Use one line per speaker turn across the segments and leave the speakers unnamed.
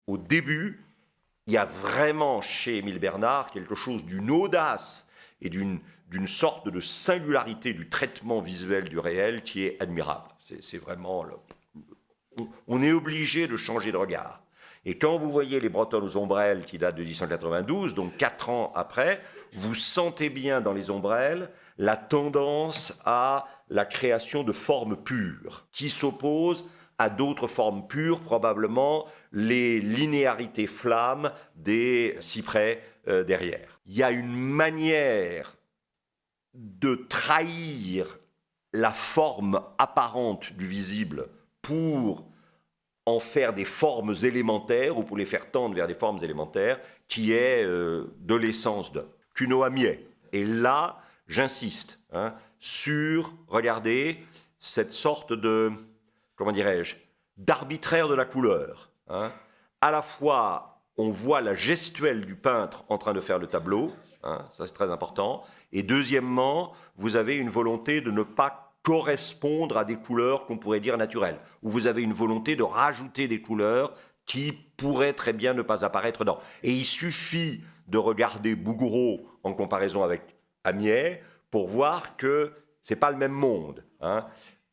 au début, il y a vraiment chez Émile Bernard quelque chose d'une audace et d'une sorte de singularité du traitement visuel du réel qui est admirable. C'est vraiment... On est obligé de changer de regard. Et quand vous voyez les Bretonnes aux ombrelles qui datent de 1892, donc 4 ans après, vous sentez bien dans les ombrelles la tendance à la création de formes pures qui s'opposent à d'autres formes pures, probablement les linéarités flammes des cyprès derrière. Il y a une manière de trahir la forme apparente du visible pour en faire des formes élémentaires ou pour les faire tendre vers des formes élémentaires qui est de l'essence de Cuno à Miet. Et là, j'insiste sur, regardez, cette sorte de, comment dirais-je, d'arbitraire de la couleur. À la fois, on voit la gestuelle du peintre en train de faire le tableau, ça c'est très important, et deuxièmement, vous avez une volonté de ne pas correspondre à des couleurs qu'on pourrait dire naturelles, où vous avez une volonté de rajouter des couleurs qui pourraient très bien ne pas apparaître dedans. Et il suffit de regarder Bouguereau en comparaison avec Amiet pour voir que ce n'est pas le même monde.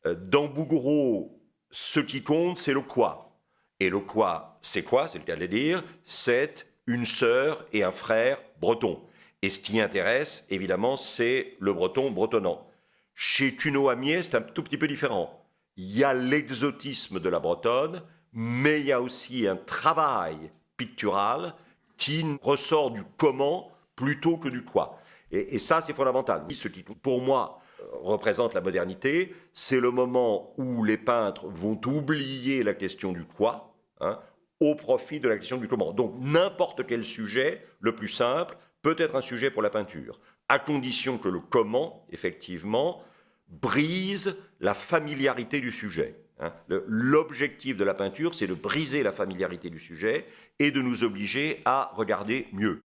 Dans Bouguereau, ce qui compte, c'est le quoi. Et le quoi, c'est quoi? C'est le cas de le dire. C'est une sœur et un frère breton. Et ce qui intéresse, évidemment, c'est le breton bretonnant. Chez Cuno à Miet, c'est un tout petit peu différent. Il y a l'exotisme de la Bretonne, mais il y a aussi un travail pictural qui ressort du comment plutôt que du quoi. Et ça, c'est fondamental. Ce qui, pour moi, représente la modernité, c'est le moment où les peintres vont oublier la question du quoi, au profit de la question du comment. Donc, n'importe quel sujet, le plus simple, peut être un sujet pour la peinture, à condition que le comment, effectivement, brise la familiarité du sujet. L'objectif de la peinture, c'est de briser la familiarité du sujet et de nous obliger à regarder mieux.